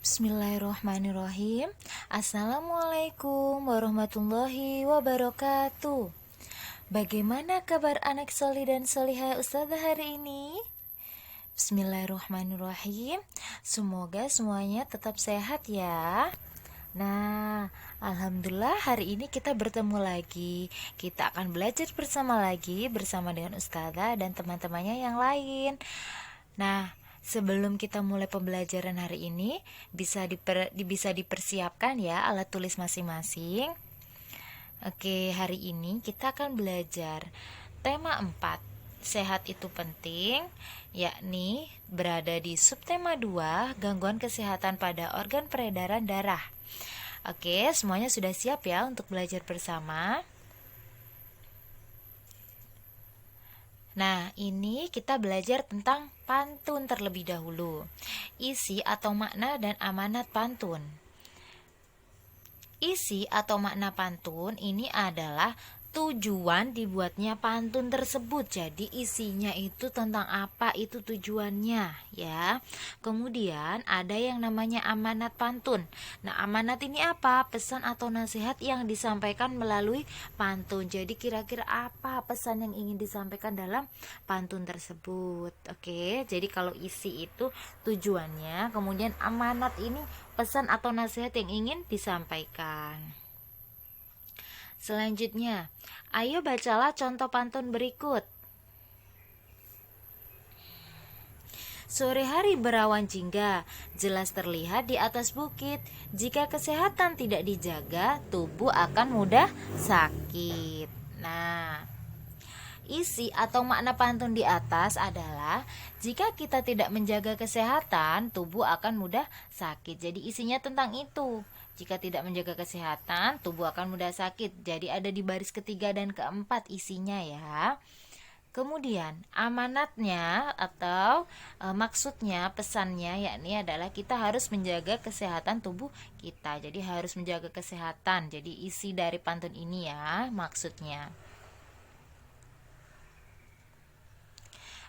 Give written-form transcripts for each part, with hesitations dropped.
Bismillahirrahmanirrahim. Assalamualaikum warahmatullahi wabarakatuh. Bagaimana kabar anak soli dan solihah Ustazah hari ini? Bismillahirrahmanirrahim. Semoga semuanya tetap sehat ya. Nah, alhamdulillah hari ini kita bertemu lagi. Kita akan belajar bersama lagi bersama dengan Ustazah dan teman-temannya yang lain. Nah, sebelum kita mulai pembelajaran hari ini, bisa dipersiapkan ya alat tulis masing-masing. Oke, hari ini kita akan belajar tema 4, sehat itu penting, yakni berada di subtema 2, gangguan kesehatan pada organ peredaran darah. Oke, semuanya sudah siap ya untuk belajar bersama? Nah, ini kita belajar tentang pantun terlebih dahulu. Isi atau makna dan amanat pantun. Isi atau makna pantun ini adalah tujuan dibuatnya pantun tersebut. Jadi isinya itu tentang apa, itu tujuannya ya. Kemudian ada yang namanya amanat pantun. Nah, amanat ini apa? Pesan atau nasihat yang disampaikan melalui pantun. Jadi kira-kira apa pesan yang ingin disampaikan dalam pantun tersebut? Oke, jadi kalau isi itu tujuannya, kemudian amanat ini pesan atau nasihat yang ingin disampaikan. Selanjutnya, ayo bacalah contoh pantun berikut. Sore hari berawan jingga, jelas terlihat di atas bukit. Jika kesehatan tidak dijaga, tubuh akan mudah sakit. Nah, isi atau makna pantun di atas adalah jika kita tidak menjaga kesehatan, tubuh akan mudah sakit. Jadi isinya tentang itu. Jika tidak menjaga kesehatan, tubuh akan mudah sakit. Jadi ada di baris ketiga dan keempat isinya ya. Kemudian amanatnya atau maksudnya, pesannya yakni adalah kita harus menjaga kesehatan tubuh kita. Jadi harus menjaga kesehatan. Jadi isi dari pantun ini ya maksudnya.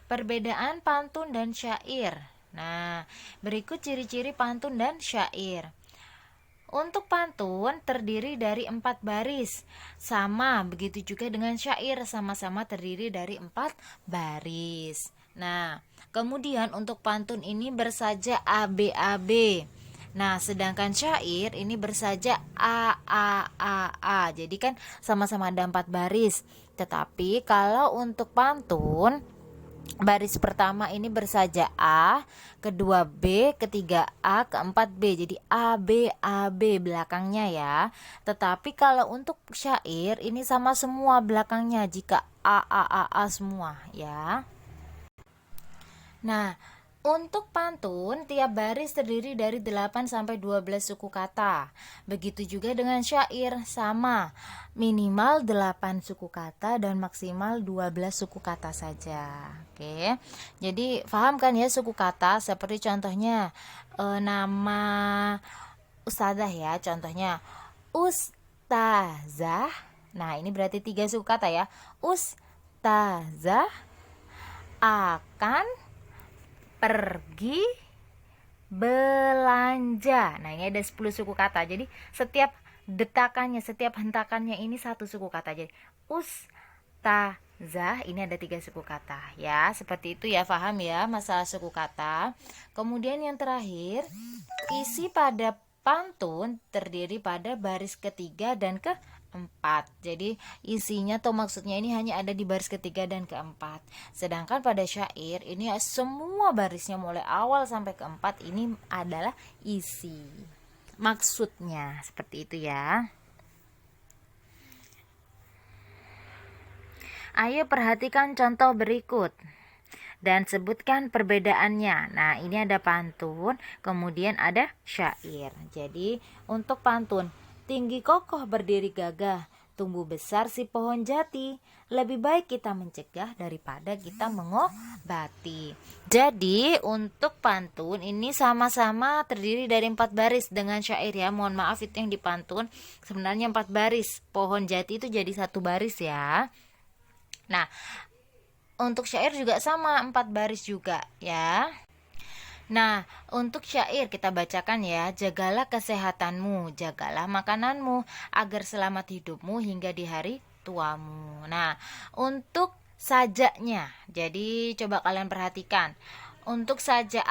Perbedaan pantun dan syair. Nah, berikut ciri-ciri pantun dan syair. Untuk pantun terdiri dari 4 baris. Sama, begitu juga dengan syair, sama-sama terdiri dari 4 baris. Nah, kemudian untuk pantun ini bersaja ABAB. Nah, sedangkan syair ini bersaja AAAA. Jadi kan sama-sama ada 4 baris. Tetapi kalau untuk pantun baris pertama ini bersaja A, kedua B, ketiga A, keempat B. Jadi A, B, A, B belakangnya ya. Tetapi kalau untuk syair ini sama semua belakangnya jika A semua ya. Nah, untuk pantun, tiap baris terdiri dari 8 sampai 12 suku kata. Begitu juga dengan syair, sama. Minimal 8 suku kata dan maksimal 12 suku kata saja. Oke. Jadi, paham kan ya suku kata? Seperti contohnya nama ustazah ya, contohnya ustazah. Nah, ini berarti 3 suku kata ya. Ustazah akan pergi belanja. Nah, ini ada 10 suku kata. Jadi setiap detakannya, setiap hentakannya ini satu suku kata. Jadi ustazah ini ada 3 suku kata ya. Seperti itu ya, paham ya masalah suku kata. Kemudian yang terakhir, isi pada pantun terdiri pada baris ketiga dan keempat. Jadi isinya atau maksudnya ini hanya ada di baris ketiga dan keempat. Sedangkan pada syair ini semua barisnya mulai awal sampai keempat ini adalah isi. Maksudnya seperti itu ya. Ayo perhatikan contoh berikut dan sebutkan perbedaannya. Nah, ini ada pantun, kemudian ada syair. Jadi, untuk pantun, tinggi kokoh berdiri gagah, tumbuh besar si pohon jati. Lebih baik kita mencegah daripada kita mengobati. Jadi, untuk pantun ini sama-sama terdiri dari 4 baris dengan syair ya. Mohon maaf itu yang dipantun sebenarnya 4 baris. Pohon jati itu jadi 1 baris ya. Nah, untuk syair juga sama 4 baris juga ya. Nah, untuk syair kita bacakan ya, jagalah kesehatanmu, jagalah makananmu, agar selamat hidupmu hingga di hari tuamu. Nah, untuk sajanya, jadi coba kalian perhatikan. Untuk saja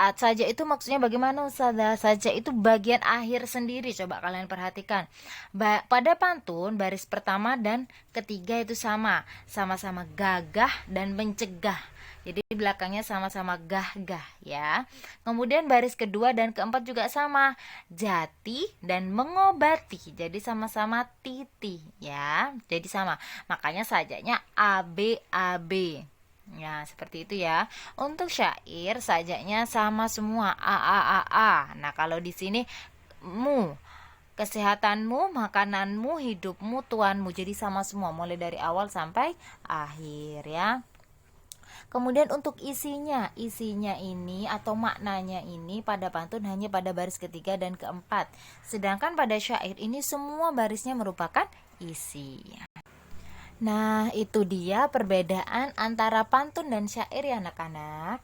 itu maksudnya bagaimana Ustazah? Saja itu bagian akhir sendiri, coba kalian perhatikan. Pada pantun baris pertama dan ketiga itu sama-sama gagah dan mencegah. Jadi belakangnya sama-sama gah-gah ya. Kemudian baris kedua dan keempat juga sama, jati dan mengobati. Jadi sama-sama titi ya. Jadi sama. Makanya sajanya AB. Ya, seperti itu ya. Untuk syair sajanya sama semua, A. Nah, kalau di sini mu, kesehatanmu, makananmu, hidupmu, tuanmu. Jadi sama semua mulai dari awal sampai akhir ya. Kemudian untuk isinya ini atau maknanya ini pada pantun hanya pada baris ketiga dan keempat. Sedangkan pada syair ini semua barisnya merupakan isi. Nah, itu dia perbedaan antara pantun dan syair ya anak-anak.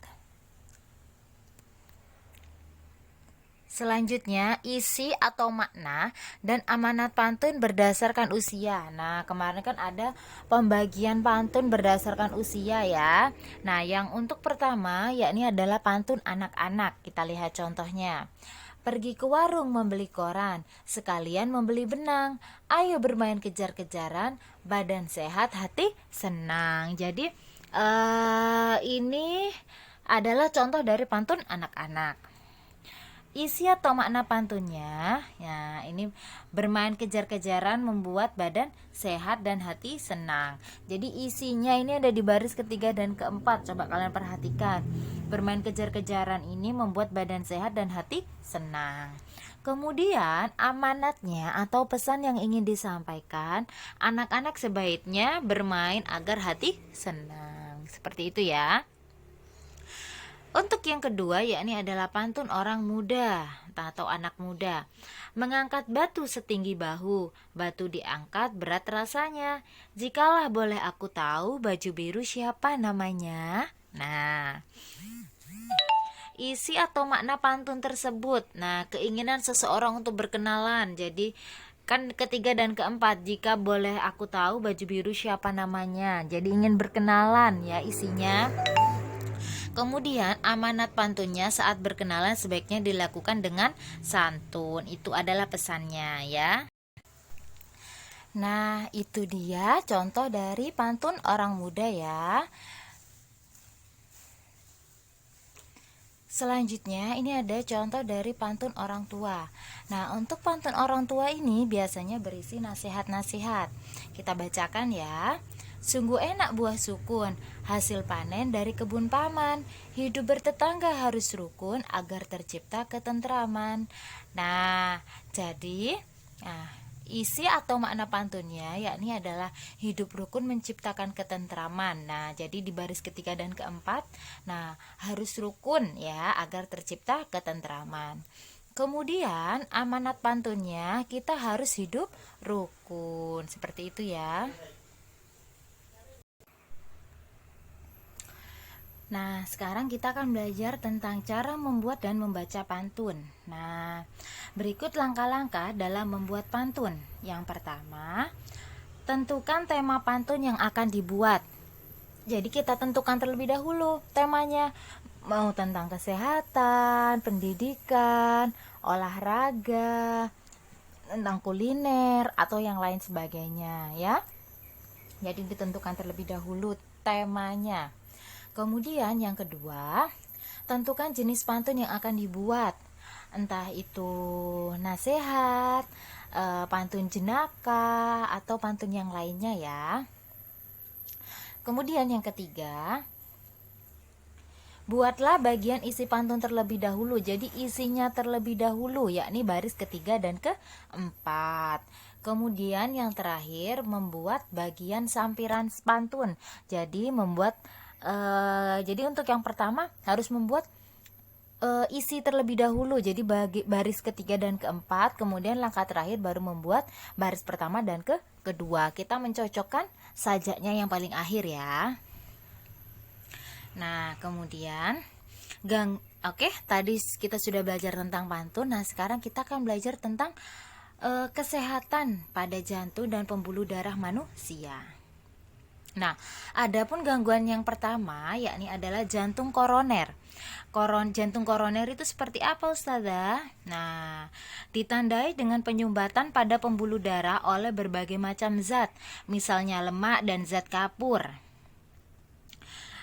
Selanjutnya, isi atau makna dan amanat pantun berdasarkan usia. Nah, kemarin kan ada pembagian pantun berdasarkan usia ya. Nah, yang untuk pertama yakni adalah pantun anak-anak. Kita lihat contohnya. Pergi ke warung membeli koran, sekalian membeli benang. Ayo bermain kejar-kejaran, badan sehat, hati senang. Jadi, ini adalah contoh dari pantun anak-anak. Isi atau makna pantunnya, ya ini bermain kejar-kejaran membuat badan sehat dan hati senang. Jadi isinya ini ada di baris ketiga dan keempat. Coba kalian perhatikan. Bermain kejar-kejaran ini membuat badan sehat dan hati senang. Kemudian amanatnya atau pesan yang ingin disampaikan, anak-anak sebaiknya bermain agar hati senang. Seperti itu ya. Untuk yang kedua yakni adalah pantun orang muda atau anak muda. Mengangkat batu setinggi bahu, batu diangkat berat rasanya. Jikalah boleh aku tahu baju biru siapa namanya? Nah, isi atau makna pantun tersebut. Nah, keinginan seseorang untuk berkenalan. Jadi kan ketiga dan keempat, jika boleh aku tahu baju biru siapa namanya. Jadi ingin berkenalan ya isinya. Kemudian amanat pantunnya saat berkenalan sebaiknya dilakukan dengan santun. Itu adalah pesannya ya. Nah, itu dia contoh dari pantun orang muda ya. Selanjutnya ini ada contoh dari pantun orang tua. Nah, untuk pantun orang tua ini biasanya berisi nasihat-nasihat. Kita bacakan ya. Sungguh enak buah sukun, hasil panen dari kebun paman. Hidup bertetangga harus rukun agar tercipta ketentraman. Nah, jadi isi atau makna pantunnya yakni adalah hidup rukun menciptakan ketentraman. Nah, jadi di baris ketiga dan keempat, nah harus rukun ya agar tercipta ketentraman. Kemudian amanat pantunnya kita harus hidup rukun. Seperti itu ya. Nah, sekarang kita akan belajar tentang cara membuat dan membaca pantun. Nah, berikut langkah-langkah dalam membuat pantun. Yang pertama, tentukan tema pantun yang akan dibuat. Jadi kita tentukan terlebih dahulu temanya. Mau tentang kesehatan, pendidikan, olahraga, tentang kuliner, atau yang lain sebagainya ya. Jadi ditentukan terlebih dahulu temanya. Kemudian yang kedua, tentukan jenis pantun yang akan dibuat. Entah itu nasihat, pantun jenaka, atau pantun yang lainnya ya. Kemudian yang ketiga, buatlah bagian isi pantun terlebih dahulu. Jadi isinya terlebih dahulu, yakni baris ketiga dan keempat. Kemudian yang terakhir, membuat bagian sampiran pantun. Jadi jadi untuk yang pertama harus membuat isi terlebih dahulu. Jadi baris ketiga dan keempat. Kemudian langkah terakhir baru membuat baris pertama dan kedua. Kita mencocokkan sajaknya yang paling akhir ya. Nah, kemudian Oke, tadi kita sudah belajar tentang pantun. Nah, sekarang kita akan belajar tentang kesehatan pada jantung dan pembuluh darah manusia. Nah, adapun gangguan yang pertama yakni adalah jantung koroner. Jantung koroner itu seperti apa, Ustazah? Nah, ditandai dengan penyumbatan pada pembuluh darah oleh berbagai macam zat, misalnya lemak dan zat kapur.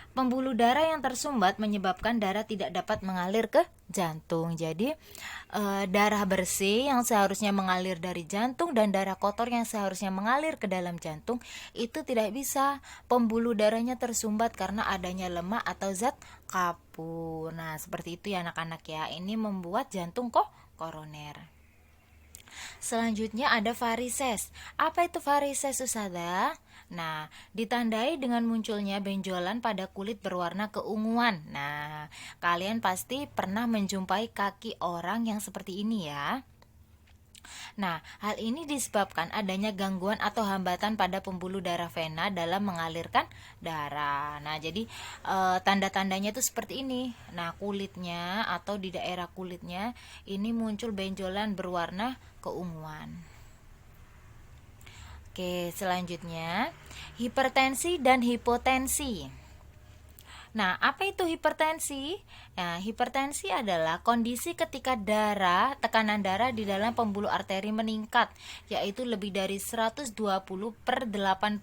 Pembuluh darah yang tersumbat menyebabkan darah tidak dapat mengalir ke jantung. Jadi darah bersih yang seharusnya mengalir dari jantung dan darah kotor yang seharusnya mengalir ke dalam jantung itu tidak bisa. Pembuluh darahnya tersumbat karena adanya lemak atau zat kapur. Nah, seperti itu ya anak-anak ya. Ini membuat jantung koroner. Selanjutnya ada varises. Apa itu varises, Ustazah? Nah, ditandai dengan munculnya benjolan pada kulit berwarna keunguan. Nah, kalian pasti pernah menjumpai kaki orang yang seperti ini ya. Nah, hal ini disebabkan adanya gangguan atau hambatan pada pembuluh darah vena dalam mengalirkan darah. Nah, jadi tanda-tandanya itu seperti ini. Nah, kulitnya atau di daerah kulitnya ini muncul benjolan berwarna keunguan. Oke, selanjutnya hipertensi dan hipotensi. Nah, apa itu hipertensi? Nah, hipertensi adalah kondisi ketika tekanan darah di dalam pembuluh arteri meningkat, yaitu lebih dari 120 per 80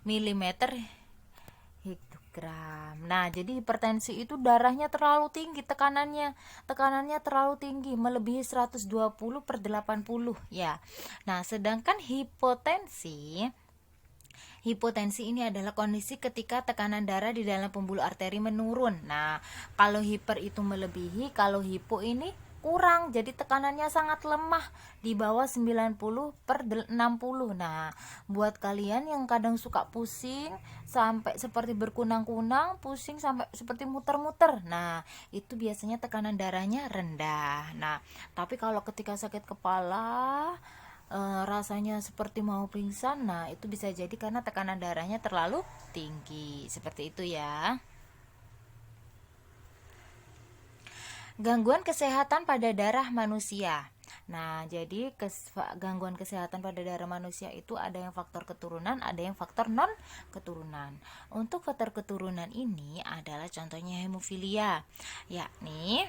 mm hektogram. Nah, jadi hipertensi itu darahnya terlalu tinggi tekanannya terlalu tinggi, melebihi 120 per 80 ya. Nah, sedangkan Hipotensi ini adalah kondisi ketika tekanan darah di dalam pembuluh arteri menurun. Nah, kalau hiper itu melebihi, kalau hipo ini kurang, jadi tekanannya sangat lemah di bawah 90 per 60. Nah, buat kalian yang kadang suka pusing sampai seperti berkunang-kunang, pusing sampai seperti muter-muter. Nah, itu biasanya tekanan darahnya rendah. Nah, tapi kalau ketika sakit kepala rasanya seperti mau pingsan, nah itu bisa jadi karena tekanan darahnya terlalu tinggi. Seperti itu ya. Gangguan kesehatan pada darah manusia. Nah, jadi gangguan kesehatan pada darah manusia itu ada yang faktor keturunan, ada yang faktor non keturunan. Untuk faktor keturunan ini adalah contohnya hemofilia, yakni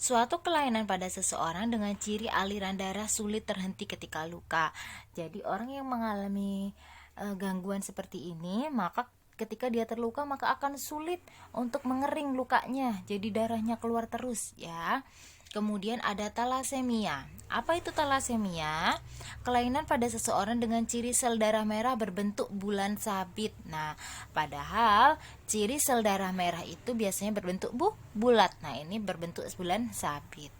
suatu kelainan pada seseorang dengan ciri aliran darah sulit terhenti ketika luka. Jadi orang yang mengalami gangguan seperti ini, maka ketika dia terluka maka akan sulit untuk mengering lukanya. Jadi darahnya keluar terus ya. Kemudian ada talasemia. Apa itu talasemia? Kelainan pada seseorang dengan ciri sel darah merah berbentuk bulan sabit. Nah, padahal ciri sel darah merah itu biasanya berbentuk bulat. Nah, ini berbentuk bulan sabit.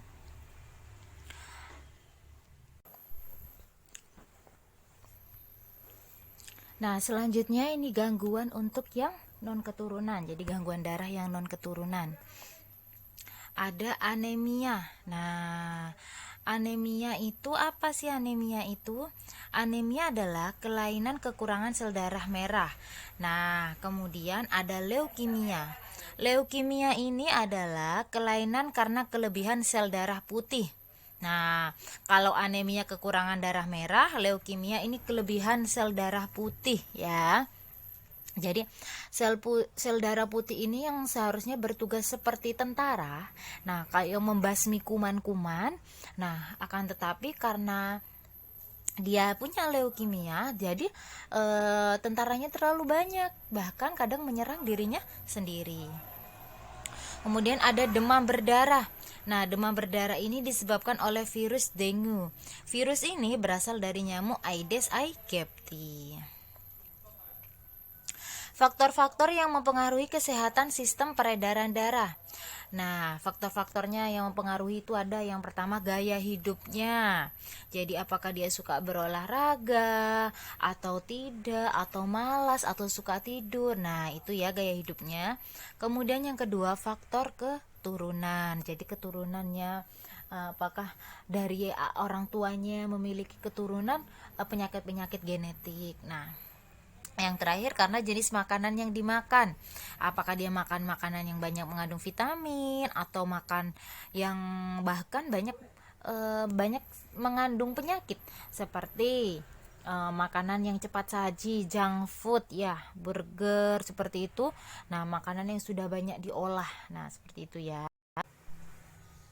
Nah, selanjutnya ini gangguan untuk yang non keturunan. Jadi gangguan darah yang non keturunan. Ada anemia. Nah, anemia itu apa sih anemia itu? Anemia adalah kelainan kekurangan sel darah merah. Nah, kemudian ada leukemia. Leukemia ini adalah kelainan karena kelebihan sel darah putih. Nah, kalau anemia kekurangan darah merah, leukemia ini kelebihan sel darah putih ya. Jadi sel darah putih ini yang seharusnya bertugas seperti tentara. Nah, kayak membasmi kuman-kuman. Nah, akan tetapi karena dia punya leukemia, jadi tentaranya terlalu banyak, bahkan kadang menyerang dirinya sendiri. Kemudian ada demam berdarah. Nah, demam berdarah ini disebabkan oleh virus dengue. Virus ini berasal dari nyamuk Aedes aegypti. Faktor-faktor yang mempengaruhi kesehatan sistem peredaran darah. Nah, faktor-faktornya yang mempengaruhi itu ada yang pertama gaya hidupnya. Jadi apakah dia suka berolahraga atau tidak, atau malas atau suka tidur. Nah, itu ya gaya hidupnya. Kemudian yang kedua faktor keturunan. Jadi keturunannya apakah dari orang tuanya memiliki keturunan penyakit-penyakit genetik. Nah, Yang terakhir karena jenis makanan yang dimakan. Apakah dia makan makanan yang banyak mengandung vitamin atau makan yang bahkan banyak mengandung penyakit seperti makanan yang cepat saji, junk food ya, burger seperti itu. Nah, makanan yang sudah banyak diolah. Nah, seperti itu ya.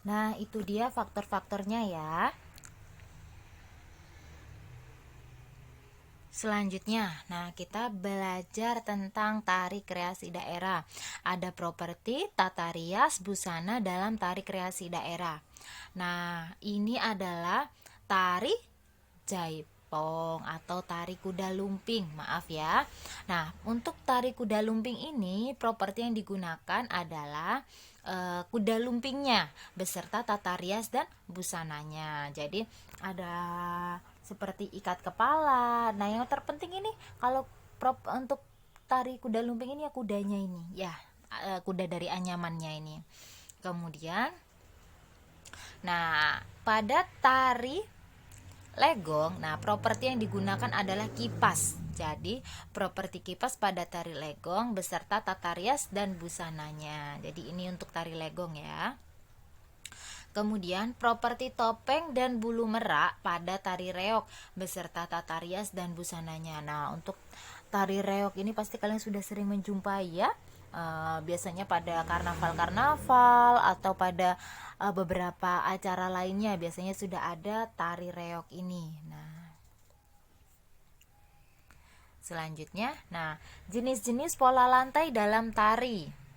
Nah, itu dia faktor-faktornya ya. Selanjutnya, nah kita belajar tentang tari kreasi daerah. Ada properti, tata rias, busana dalam tari kreasi daerah. Nah, ini adalah tari jaipong atau tari kuda lumping, maaf ya. Nah, untuk tari kuda lumping ini, properti yang digunakan adalah kuda lumpingnya beserta tata rias dan busananya. Jadi ada seperti ikat kepala. Nah, yang terpenting ini kalau untuk tari kuda lumping ini ya kudanya ini, ya kuda dari anyamannya ini. Kemudian, nah pada tari legong, nah properti yang digunakan adalah kipas. Jadi properti kipas pada tari legong beserta tata rias dan busananya. Jadi ini untuk tari legong ya. Kemudian properti topeng dan bulu merak pada tari reog beserta tata rias dan busananya. Nah, untuk tari reog ini pasti kalian sudah sering menjumpai ya. Biasanya pada karnaval-karnaval atau pada beberapa acara lainnya biasanya sudah ada tari reog ini. Nah, selanjutnya, nah jenis-jenis pola lantai dalam tari.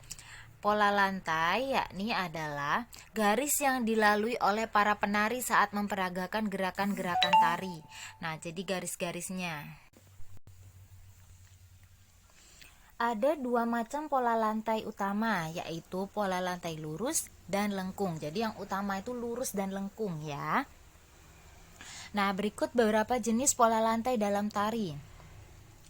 Pola lantai yakni adalah garis yang dilalui oleh para penari saat memperagakan gerakan-gerakan tari. Nah, jadi garis-garisnya. Ada dua macam pola lantai utama, yaitu pola lantai lurus dan lengkung. Jadi yang utama itu lurus dan lengkung ya. Nah, berikut beberapa jenis pola lantai dalam tari.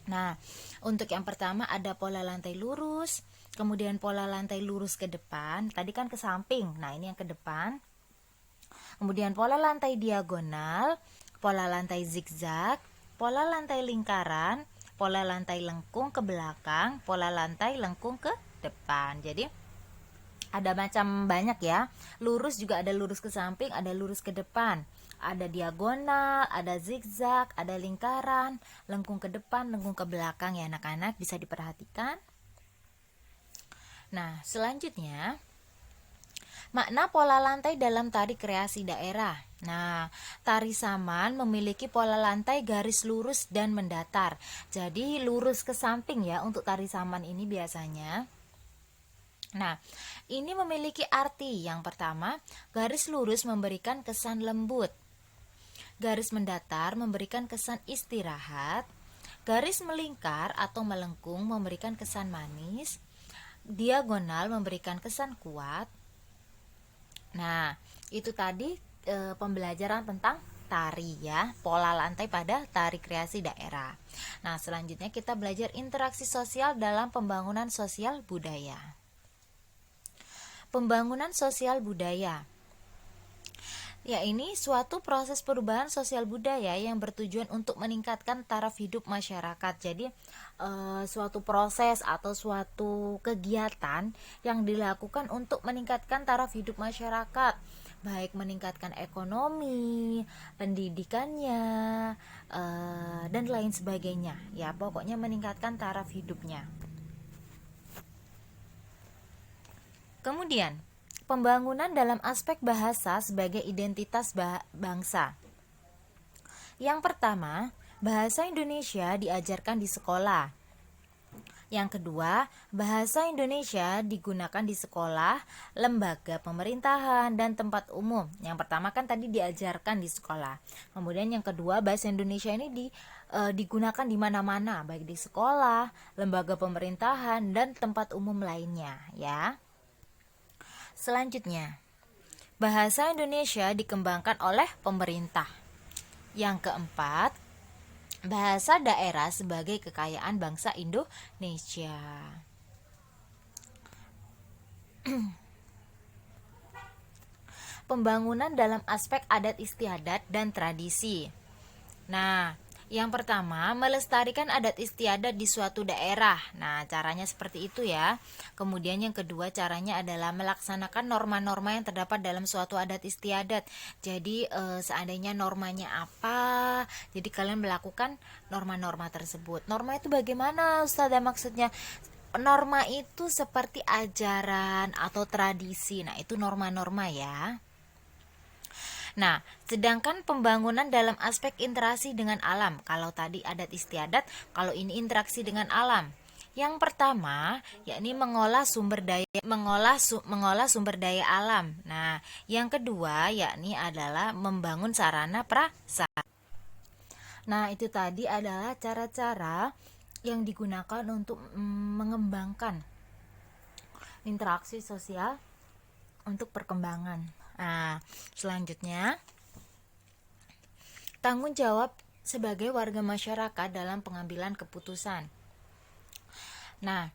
Nah, untuk yang pertama ada pola lantai lurus, kemudian pola lantai lurus ke depan, tadi kan ke samping. Nah, ini yang ke depan. Kemudian pola lantai diagonal, pola lantai zigzag, pola lantai lingkaran, pola lantai lengkung ke belakang, pola lantai lengkung ke depan. Jadi ada macam banyak ya. Lurus juga ada lurus ke samping, ada lurus ke depan. Ada diagonal, ada zigzag, ada lingkaran, lengkung ke depan, lengkung ke belakang ya anak-anak, bisa diperhatikan. Nah, selanjutnya makna pola lantai dalam tari kreasi daerah. Nah, tari saman memiliki pola lantai garis lurus dan mendatar. Jadi lurus ke samping ya untuk tari saman ini biasanya. Nah, ini memiliki arti. Yang pertama, garis lurus memberikan kesan lembut. Garis mendatar memberikan kesan istirahat. Garis melingkar atau melengkung memberikan kesan manis. Diagonal memberikan kesan kuat. Nah, itu tadi pembelajaran tentang tari ya, pola lantai pada tari kreasi daerah. Nah, selanjutnya kita belajar interaksi sosial dalam pembangunan sosial budaya. Pembangunan sosial budaya. Ya, ini suatu proses perubahan sosial budaya yang bertujuan untuk meningkatkan taraf hidup masyarakat. Jadi, suatu proses atau suatu kegiatan yang dilakukan untuk meningkatkan taraf hidup masyarakat, baik meningkatkan ekonomi, pendidikannya, dan lain sebagainya. Ya, pokoknya meningkatkan taraf hidupnya. Kemudian, pembangunan dalam aspek bahasa sebagai identitas bangsa. Yang pertama, bahasa Indonesia diajarkan di sekolah. Yang kedua, bahasa Indonesia digunakan di sekolah, lembaga pemerintahan, dan tempat umum. Yang pertama kan tadi diajarkan di sekolah. Kemudian yang kedua, bahasa Indonesia ini digunakan di mana-mana, baik di sekolah, lembaga pemerintahan, dan tempat umum lainnya, ya. Selanjutnya, bahasa Indonesia dikembangkan oleh pemerintah. Yang keempat, bahasa daerah sebagai kekayaan bangsa Indonesia. Pembangunan dalam aspek adat istiadat dan tradisi. Nah, Yang pertama, melestarikan adat istiadat di suatu daerah. Nah, caranya seperti itu ya. Kemudian yang kedua, caranya adalah melaksanakan norma-norma yang terdapat dalam suatu adat istiadat. Jadi, seandainya normanya apa, jadi kalian melakukan norma-norma tersebut. Norma itu bagaimana, Ustazah maksudnya? Norma itu seperti ajaran atau tradisi. Nah, itu norma-norma ya. Nah, sedangkan pembangunan dalam aspek interaksi dengan alam. Kalau tadi adat istiadat, kalau ini interaksi dengan alam. Yang pertama, yakni mengolah sumber daya alam. Nah, yang kedua yakni adalah membangun sarana prasarana. Nah, itu tadi adalah cara-cara yang digunakan untuk mengembangkan interaksi sosial untuk perkembangan. Nah, selanjutnya tanggung jawab sebagai warga masyarakat dalam pengambilan keputusan. Nah,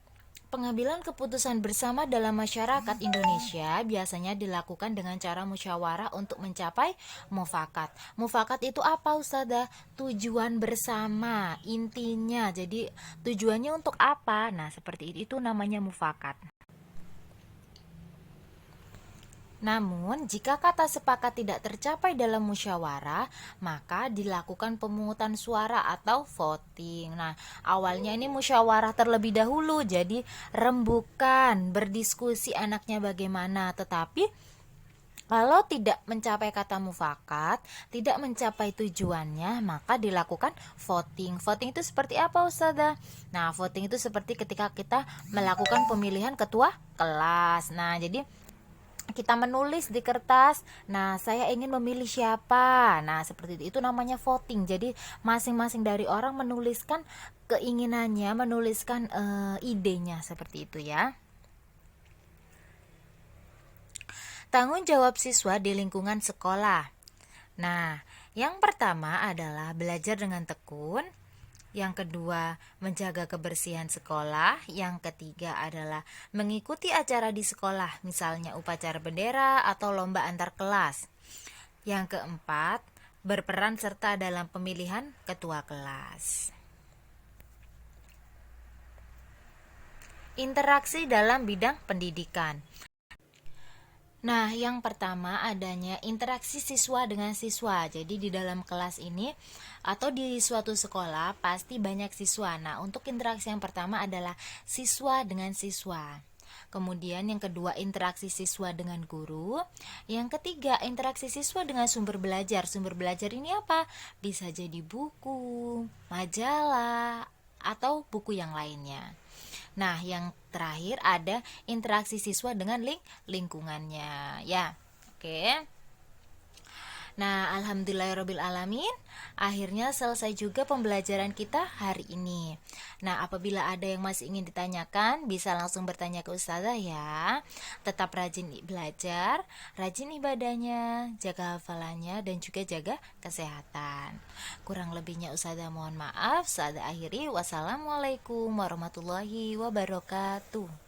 pengambilan keputusan bersama dalam masyarakat Indonesia biasanya dilakukan dengan cara musyawarah untuk mencapai mufakat. Mufakat itu apa, Ustazah? Tujuan bersama, intinya. Jadi, tujuannya untuk apa? Nah, seperti itu namanya mufakat. Namun, jika kata sepakat tidak tercapai dalam musyawarah, maka dilakukan pemungutan suara atau voting. Nah, awalnya ini musyawarah terlebih dahulu, jadi rembukan, berdiskusi anaknya bagaimana. Tetapi, kalau tidak mencapai kata mufakat, tidak mencapai tujuannya, maka dilakukan voting. Voting itu seperti apa, Ustazah? Nah, voting itu seperti ketika kita melakukan pemilihan ketua kelas. Nah, jadi kita menulis di kertas, nah saya ingin memilih siapa, nah seperti itu namanya voting. Jadi masing-masing dari orang menuliskan keinginannya, menuliskan idenya, seperti itu ya. Tanggung jawab siswa di lingkungan sekolah. Nah, yang pertama adalah belajar dengan tekun. Yang kedua, menjaga kebersihan sekolah. Yang ketiga adalah mengikuti acara di sekolah, misalnya upacara bendera atau lomba antar kelas. Yang keempat, berperan serta dalam pemilihan ketua kelas. Interaksi dalam bidang pendidikan. Nah, yang pertama adanya interaksi siswa dengan siswa. Jadi di dalam kelas ini atau di suatu sekolah pasti banyak siswa. Nah, untuk interaksi yang pertama adalah siswa dengan siswa. Kemudian yang kedua interaksi siswa dengan guru. Yang ketiga interaksi siswa dengan sumber belajar. Sumber belajar ini apa? Bisa jadi buku, majalah, atau buku yang lainnya. Nah, yang terakhir ada interaksi siswa dengan lingkungannya. Ya, oke. Nah, alhamdulillahirabbil alamin, akhirnya selesai juga pembelajaran kita hari ini. Nah, apabila ada yang masih ingin ditanyakan, bisa langsung bertanya ke Ustazah ya. Tetap rajin belajar, rajin ibadahnya, jaga hafalannya, dan juga jaga kesehatan. Kurang lebihnya Ustazah mohon maaf. Ustazah akhiri, wassalamualaikum warahmatullahi wabarakatuh.